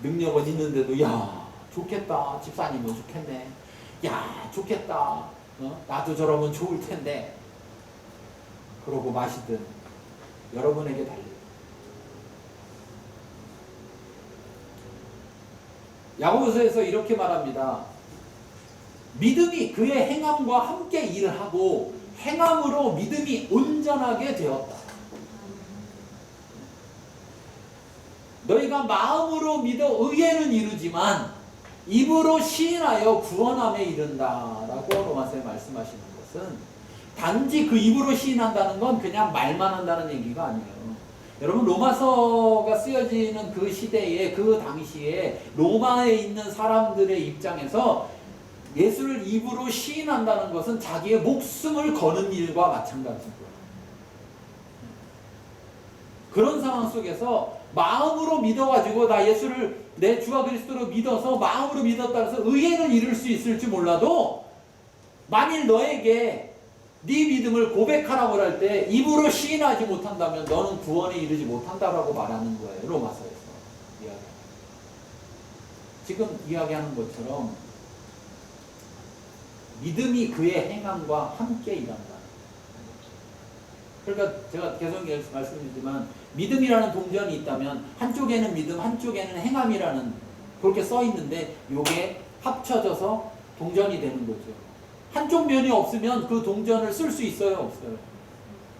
능력은 있는데도 야 좋겠다 집사님은 좋겠네 야 좋겠다 나도 저러면 좋을 텐데 그러고 마시든 여러분에게 달려. 야고보서에서 이렇게 말합니다. 믿음이 그의 행함과 함께 일을 하고 행함으로 믿음이 온전하게 되었다. 너희가 마음으로 믿어 의에는 이르지만 입으로 시인하여 구원함에 이른다라고 로마서에 말씀하시는 것은 단지 그 입으로 시인한다는 건 그냥 말만 한다는 얘기가 아니에요. 여러분 로마서가 쓰여지는 그 시대에 그 당시에 로마에 있는 사람들의 입장에서 예수를 입으로 시인한다는 것은 자기의 목숨을 거는 일과 마찬가지인 거예요. 그런 상황 속에서 마음으로 믿어가지고 나 예수를 내 주와 그리스도로 믿어서 마음으로 믿었다 해서 의회는 이룰 수 있을지 몰라도 만일 너에게 네 믿음을 고백하라고 할 때 입으로 시인하지 못한다면 너는 구원에 이르지 못한다라고 말하는 거예요. 로마서에서 이야기. 지금 이야기하는 것처럼 믿음이 그의 행함과 함께 일한다. 그러니까 제가 계속 말씀드리지만 믿음이라는 동전이 있다면 한쪽에는 믿음, 한쪽에는 행함이라는 그렇게 써 있는데 이게 합쳐져서 동전이 되는 거죠. 한쪽 면이 없으면 그 동전을 쓸 수 있어요, 없어요?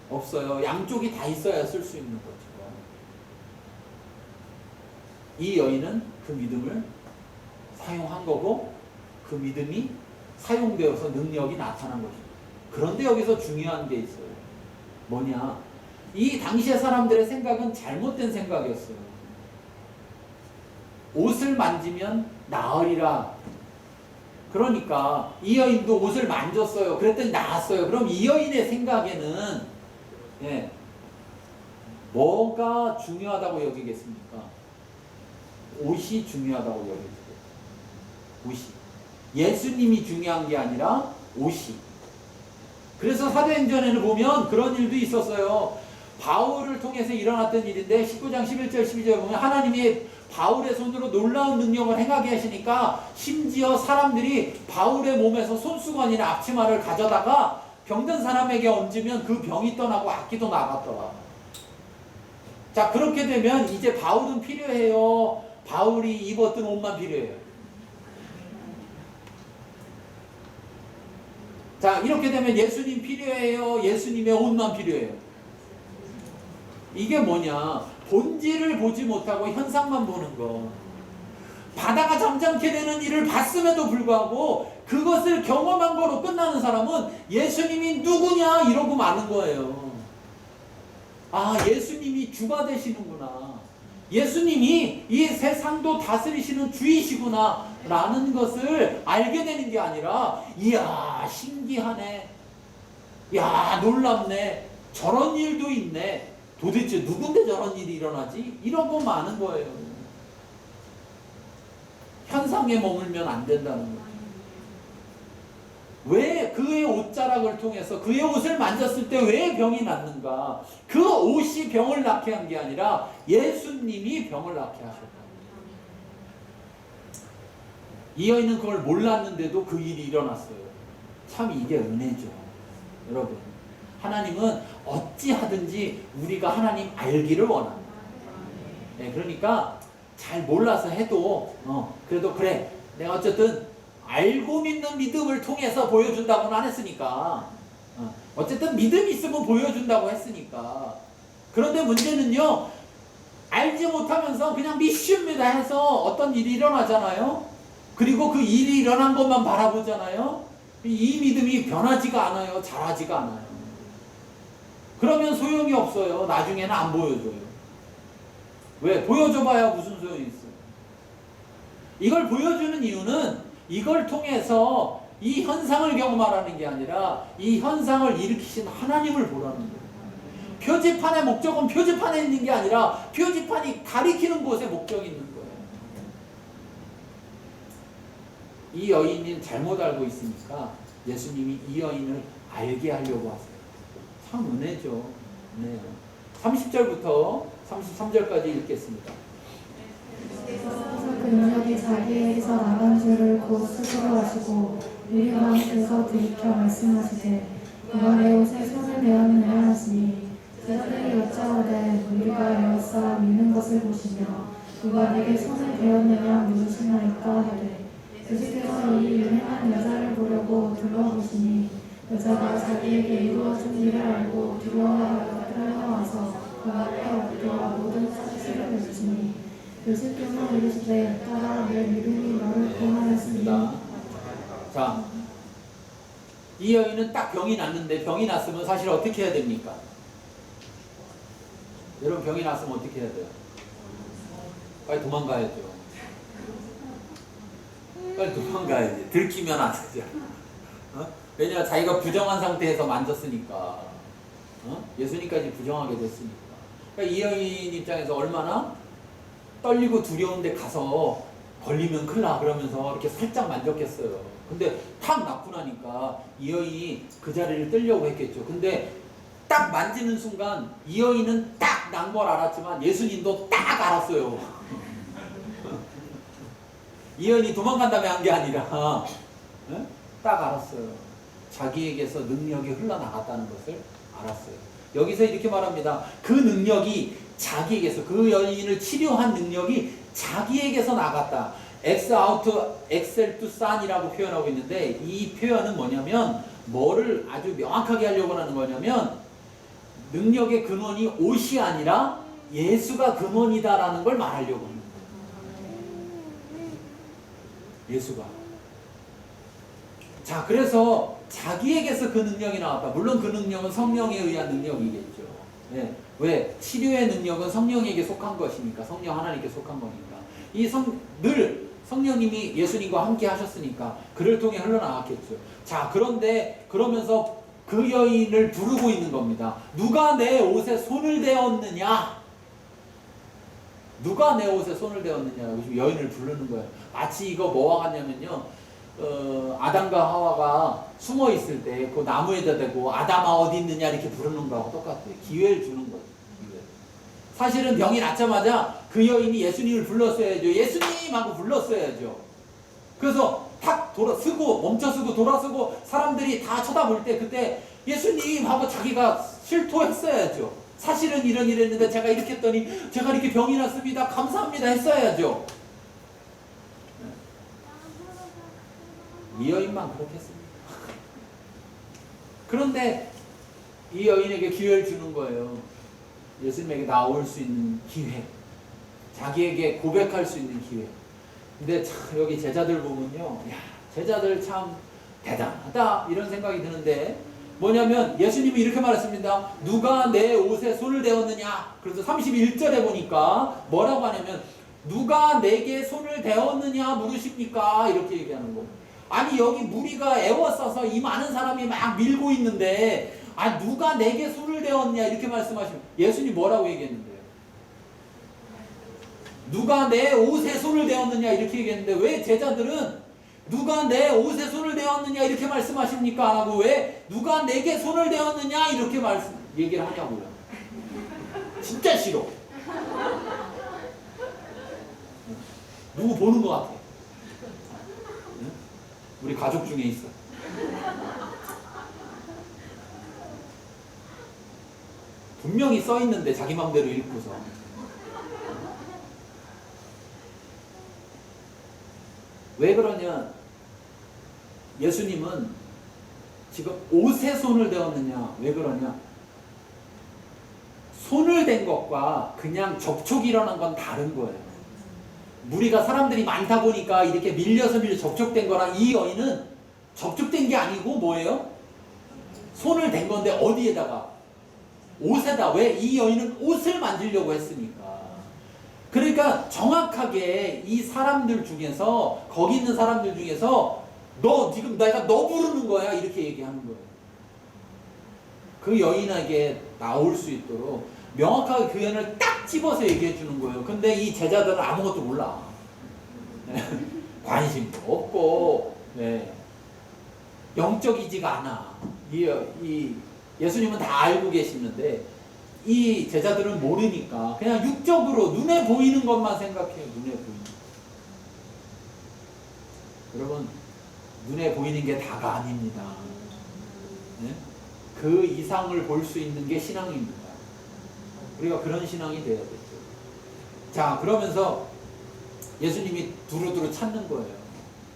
없어요. 양쪽이 다 있어야 쓸 수 있는 거죠. 이 여인은 그 믿음을 사용한 거고 그 믿음이 사용되어서 능력이 나타난 것입니다. 그런데 여기서 중요한 게 있어요. 뭐냐? 이 당시의 사람들의 생각은 잘못된 생각이었어요. 옷을 만지면 나으리라. 그러니까 이 여인도 옷을 만졌어요. 그랬더니 나았어요. 그럼 이 여인의 생각에는 뭐가 중요하다고 여기겠습니까? 옷이 중요하다고 여기겠어요. 옷이. 예수님이 중요한 게 아니라 옷이. 그래서 사도행전에는 보면 그런 일도 있었어요. 바울을 통해서 일어났던 일인데 19장 11절 12절 보면 하나님이 바울의 손으로 놀라운 능력을 행하게 하시니까 심지어 사람들이 바울의 몸에서 손수건이나 앞치마를 가져다가 병든 사람에게 얹으면 그 병이 떠나고 악기도 나갔더라. 자, 그렇게 되면 이제 바울은 필요해요? 바울이 입었던 옷만 필요해요? 자, 이렇게 되면 예수님 필요해요? 예수님의 옷만 필요해요? 이게 뭐냐? 본질을 보지 못하고 현상만 보는 거. 바다가 잠잠케 되는 일을 봤음에도 불구하고 그것을 경험한 거로 끝나는 사람은 예수님이 누구냐? 이러고 마는 거예요. 아, 예수님이 주가 되시는구나. 예수님이 이 세상도 다스리시는 주이시구나 라는 것을 알게 되는 게 아니라 이야 신기하네, 야 놀랍네, 저런 일도 있네, 도대체 누군데 저런 일이 일어나지? 이러고 마는 거예요. 현상에 머물면 안 된다는 거예요. 왜 그의 옷자락을 통해서 그의 옷을 만졌을 때 왜 병이 낫는가? 그 옷이 병을 낫게 한 게 아니라 예수님이 병을 낫게 하셨다. 이 여인은 그걸 몰랐는데도 그 일이 일어났어요. 참 이게 은혜죠. 여러분, 하나님은 어찌하든지 우리가 하나님 알기를 원합니다. 네, 그러니까 잘 몰라서 해도 그래도 그래, 내가 어쨌든 알고 믿는 믿음을 통해서 보여준다고는 안 했으니까, 어쨌든 믿음이 있으면 보여준다고 했으니까. 그런데 문제는요, 알지 못하면서 그냥 믿습니다 해서 어떤 일이 일어나잖아요. 그리고 그 일이 일어난 것만 바라보잖아요. 이 믿음이 변하지가 않아요. 자라지가 않아요. 그러면 소용이 없어요. 나중에는 안 보여줘요. 왜? 보여줘봐야 무슨 소용이 있어요. 이걸 보여주는 이유는 이걸 통해서 이 현상을 경험하라는 게 아니라 이 현상을 일으키신 하나님을 보라는 거예요. 표지판의 목적은 표지판에 있는 게 아니라 표지판이 가리키는 곳에 목적이 있는 거예요. 이 여인이 잘못 알고 있으니까 예수님이 이 여인을 알게 하려고 하세요. 참 은혜죠. 네. 30절부터 33절까지 읽겠습니다. 그 능력이 자기에게서 나간 줄을 곧 스스로 아시고 우리 가운데서 들이켜 말씀하시되 누가 내 옷에 손을 대었느냐 하시니 그들이 여짜오되 우리가 에워싸 믿는 것을 보시며 누가 내게 손을 대었느냐 물으시나이까 하되 예수께서 이 유행한 여자를 보려고 둘러보시니 여자가 자기에게 이루어진 일을 알고 두려워하여 끌려와서 그 앞에 엎드려 모든 사실을 맺히니 예수께서 이르시되 따라 내 믿음이 너를 구원하였으니. 자, 이 여인은 딱 병이 났는데, 병이 났으면 사실 어떻게 해야 됩니까? 여러분, 병이 났으면 어떻게 해야 돼요? 빨리 도망가야죠. 빨리 도망가야지. 들키면 안 되죠. 어? 왜냐 자기가 부정한 상태에서 만졌으니까. 어? 예수님까지 부정하게 됐으니까. 그러니까 이 여인 입장에서 얼마나 떨리고 두려운데 가서 걸리면 큰일 나 그러면서 이렇게 살짝 만졌겠어요. 근데 탁 낳고 나니까 이 여인이 그 자리를 뜨려고 했겠죠. 근데 딱 만지는 순간 이 여인은 딱 난 걸 알았지만 예수님도 딱 알았어요. 이 여인이 도망간 다음에 한 게 아니라 딱 알았어요. 자기에게서 능력이 흘러나갔다는 것을 알았어요. 여기서 이렇게 말합니다. 그 능력이 자기에게서, 그 여인을 치료한 능력이 자기에게서 나갔다. ex out excel to son이라고 표현하고 있는데, 이 표현은 뭐냐면 뭐를 아주 명확하게 하려고 하는 거냐면 능력의 근원이 옷이 아니라 예수가 근원이다라는 걸 말하려고 합니다. 예수가. 자, 그래서 자기에게서 그 능력이 나왔다. 물론 그 능력은 성령에 의한 능력이겠죠. 네. 왜? 치료의 능력은 성령에게 속한 것이니까. 성령 하나님께 속한 거니까. 늘 성령님이 예수님과 함께 하셨으니까 그를 통해 흘러나왔겠죠. 자, 그런데 그러면서 그 여인을 부르고 있는 겁니다. 누가 내 옷에 손을 대었느냐? 누가 내 옷에 손을 대었느냐? 지금 여인을 부르는 거예요. 마치 이거 뭐와 같냐면요. 아담과 하와가 숨어 있을 때 그 나무에다 대고 아담아 어디 있느냐 이렇게 부르는 거하고 똑같아요. 기회를 주는 거죠. 기회. 사실은 병이 낫자마자 그 여인이 예수님을 불렀어야죠. 예수님 하고 불렀어야죠. 그래서 탁 돌아서고 멈춰서고 돌아서고 사람들이 다 쳐다볼 때 그때 예수님 하고 자기가 실토했어야죠. 사실은 이랬는데 제가 이렇게 했더니 제가 이렇게 병이 났습니다. 감사합니다 했어야죠. 이 여인만 그렇게 했습니다. 그런데 이 여인에게 기회를 주는 거예요. 예수님에게 나올 수 있는 기회. 자기에게 고백할 수 있는 기회. 근데 참 여기 제자들 보면요. 야, 제자들 참 대단하다 이런 생각이 드는데 뭐냐면 예수님이 이렇게 말했습니다. 누가 내 옷에 손을 대었느냐. 그래서 31절에 보니까 뭐라고 하냐면 누가 내게 손을 대었느냐 물으십니까? 이렇게 얘기하는 겁니다. 아니 여기 무리가 애워싸서 이 많은 사람이 막 밀고 있는데 누가 내게 손을 대었냐 이렇게 말씀하시면 예수님 뭐라고 얘기했는데요? 누가 내 옷에 손을 대었느냐 이렇게 얘기했는데 왜 제자들은 누가 내 옷에 손을 대었느냐 이렇게 말씀하십니까? 하고 왜 누가 내게 손을 대었느냐 이렇게 얘기를 하냐고요. 진짜 싫어. 누구 보는 것 같아. 우리 가족 중에 있어. 분명히 써 있는데 자기 마음대로 읽고서. 왜 그러냐? 예수님은 지금 옷에 손을 대었느냐? 왜 그러냐? 손을 댄 것과 그냥 접촉이 일어난 건 다른 거예요. 무리가 사람들이 많다 보니까 이렇게 밀려서 접촉된 거랑 이 여인은 접촉된 게 아니고 뭐예요? 손을 댄 건데 어디에다가? 옷에다. 왜? 이 여인은 옷을 만지려고 했으니까. 그러니까 정확하게 이 사람들 중에서 거기 있는 사람들 중에서 너 지금 내가 너 부르는 거야 이렇게 얘기하는 거예요. 그 여인에게 나올 수 있도록 명확하게 그 여인을 딱 집어서 얘기해 주는 거예요. 근데 이 제자들은 아무것도 몰라. 관심도 없고 영적이지가 않아. 이 예수님은 다 알고 계시는데 이 제자들은 모르니까 그냥 육적으로 눈에 보이는 것만 생각해요. 눈에 보이는 것. 여러분 눈에 보이는 게 다가 아닙니다. 네? 그 이상을 볼 수 있는 게 신앙입니다. 우리가 그런 신앙이 되어야 되죠. 자, 그러면서 예수님이 두루두루 찾는 거예요.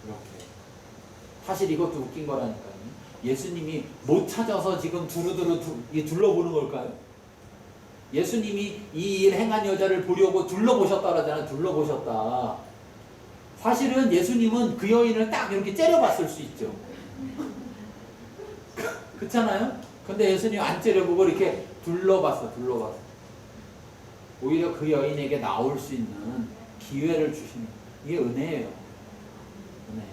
이렇게. 사실 이것도 웃긴 거라니까요. 예수님이 못 찾아서 지금 두루두루 둘러보는 걸까요? 예수님이 이 일 행한 여자를 보려고 둘러보셨다 그러잖아요. 둘러보셨다. 사실은 예수님은 그 여인을 딱 이렇게 째려봤을 수 있죠. 그렇잖아요? 근데 예수님 안 째려보고 이렇게 둘러봤어. 오히려 그 여인에게 나올 수 있는 기회를 주시는 이게 은혜예요. 은혜.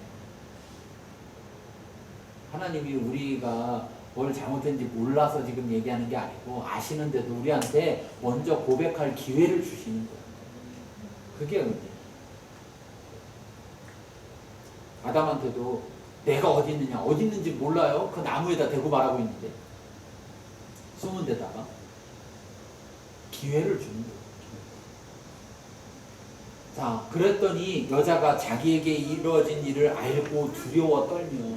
하나님이 우리가 뭘 잘못했는지 몰라서 지금 얘기하는 게 아니고 아시는데도 우리한테 먼저 고백할 기회를 주시는 거예요. 그게 은혜예요. 아담한테도 내가 어디 있느냐, 어디 있는지 몰라요. 그 나무에다 대고 말하고 있는데 숨은 데다가 기회를 주는 거예요. 자, 그랬더니 여자가 자기에게 이루어진 일을 알고 두려워 떨며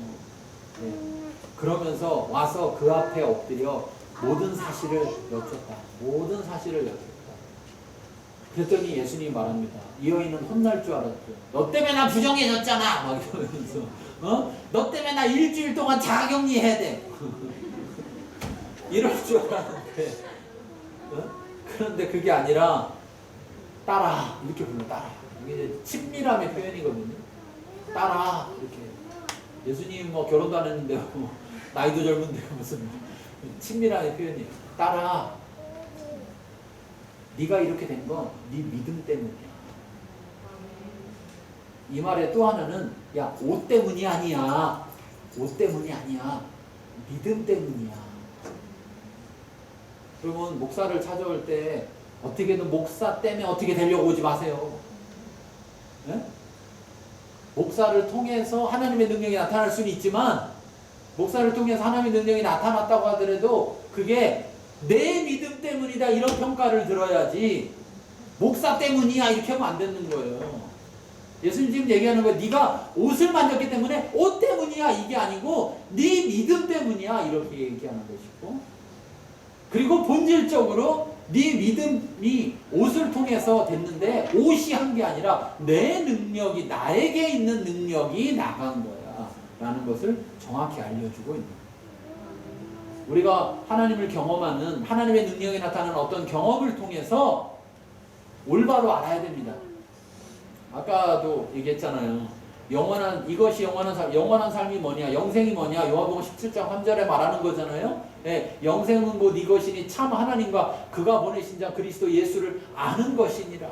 그러면서 와서 그 앞에 엎드려 모든 사실을 여쭙다. 모든 사실을 여쭙다. 그랬더니 예수님이 말합니다. 이 여인은 혼날 줄 알았죠. 너 때문에 나 부정해졌잖아. 막 이러면서 너 때문에 나 일주일 동안 자가격리해야 돼. 이럴 줄 알았는데 그런데 그게 아니라 따라 이렇게 불러. 따라. 이게 이제 친밀함의 표현이거든요. 따라 이렇게. 예수님 뭐 결혼도 안 했는데 뭐 나이도 젊은데 무슨 친밀함의 표현이에요. 따라. 네가 이렇게 된 건 네 믿음 때문이야. 이 말의 또 하나는 야, 옷 때문이 아니야. 옷 때문이 아니야. 믿음 때문이야. 그러면 목사를 찾아올 때 어떻게든 목사 때문에 어떻게 되려고 오지 마세요. 네? 목사를 통해서 하나님의 능력이 나타날 수는 있지만 목사를 통해서 하나님의 능력이 나타났다고 하더라도 그게 내 믿음 때문이다 이런 평가를 들어야지 목사 때문이야 이렇게 하면 안 되는 거예요. 예수님 지금 얘기하는 거예요. 네가 옷을 만졌기 때문에 옷 때문이야 이게 아니고 네 믿음 때문이야 이렇게 얘기하는 것이고 그리고 본질적으로 네 믿음이 옷을 통해서 됐는데 옷이 한 게 아니라 내 능력이 나에게 있는 능력이 나간 거야 라는 것을 정확히 알려주고 있는 거예요. 우리가 하나님을 경험하는 하나님의 능력이 나타나는 어떤 경험을 통해서 올바로 알아야 됩니다. 아까도 얘기했잖아요. 이것이 영원한 삶이 뭐냐, 영생이 뭐냐, 요한복음 17장 3절에 말하는 거잖아요. 네, 영생은 곧 이것이니 참 하나님과 그가 보내신 자 그리스도 예수를 아는 것이니라.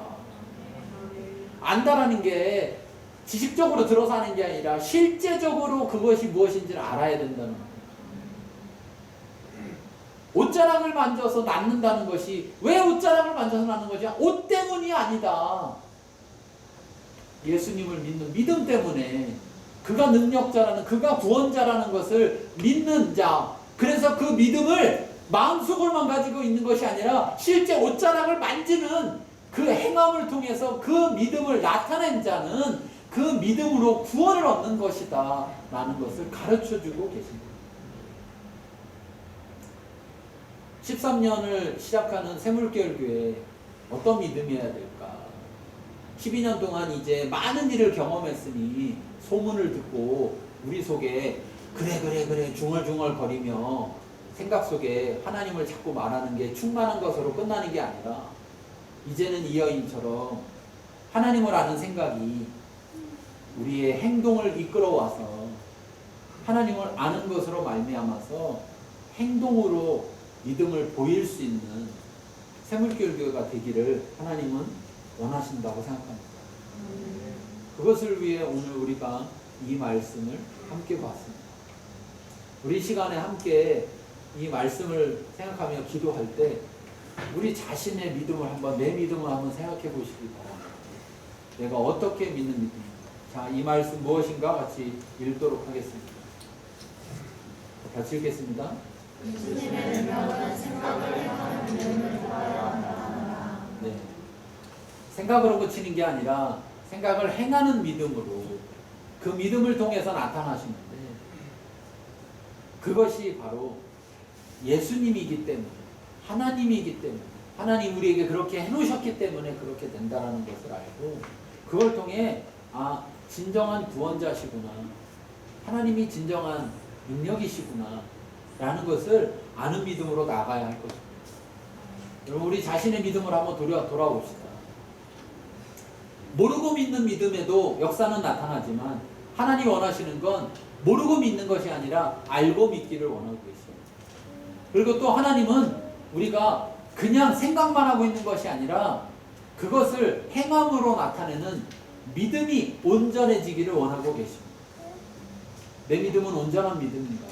안다라는 게 지식적으로 들어서 하는 게 아니라 실제적으로 그것이 무엇인지를 알아야 된다는 거예요. 옷자락을 만져서 낫는다는 것이 왜 옷자락을 만져서 낫는 것이야? 옷 때문이 아니다. 예수님을 믿는 믿음 때문에 그가 능력자라는 그가 구원자라는 것을 믿는 자 그래서 그 믿음을 마음속으로만 가지고 있는 것이 아니라 실제 옷자락을 만지는 그 행함을 통해서 그 믿음을 나타낸 자는 그 믿음으로 구원을 얻는 것이다 라는 것을 가르쳐주고 계십니다. 13년을 시작하는 새물결교회 어떤 믿음이어야 될까? 12년 동안 이제 많은 일을 경험했으니 소문을 듣고 우리 속에 그래 중얼중얼 거리며 생각 속에 하나님을 자꾸 말하는 게 충만한 것으로 끝나는 게 아니라 이제는 이 여인처럼 하나님을 아는 생각이 우리의 행동을 이끌어와서 하나님을 아는 것으로 말미암아서 행동으로 믿음을 보일 수 있는 새물결교회가 되기를 하나님은 원하신다고 생각합니다. 그것을 위해 오늘 우리가 이 말씀을 함께 봤습니다. 우리 시간에 함께 이 말씀을 생각하며 기도할 때 우리 자신의 믿음을 한번 내 믿음을 한번 생각해 보시기 바랍니다. 내가 어떻게 믿는 믿음인가? 자, 이 말씀 무엇인가 같이 읽도록 하겠습니다. 같이 읽겠습니다. 예수님의 능력은 생각을 행하는 믿음을 통하여 나타나라. 네. 생각으로 그치는 게 아니라 생각을 행하는 믿음으로 그 믿음을 통해서 나타나시는데 그것이 바로 예수님이기 때문에 하나님이기 때문에 하나님 우리에게 그렇게 해놓으셨기 때문에 그렇게 된다는 것을 알고 그걸 통해 아 진정한 구원자시구나 하나님이 진정한 능력이시구나 라는 것을 아는 믿음으로 나가야 할 것입니다. 여러분 우리 자신의 믿음을 한번 돌아봅시다. 모르고 믿는 믿음에도 역사는 나타나지만 하나님이 원하시는 건 모르고 믿는 것이 아니라 알고 믿기를 원하고 계십니다. 그리고 또 하나님은 우리가 그냥 생각만 하고 있는 것이 아니라 그것을 행함으로 나타내는 믿음이 온전해지기를 원하고 계십니다. 내 믿음은 온전한 믿음인가?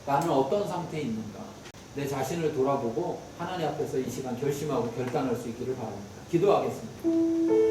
나는 어떤 상태에 있는가? 내 자신을 돌아보고 하나님 앞에서 이 시간 결심하고 결단할 수 있기를 바랍니다. 기도하겠습니다.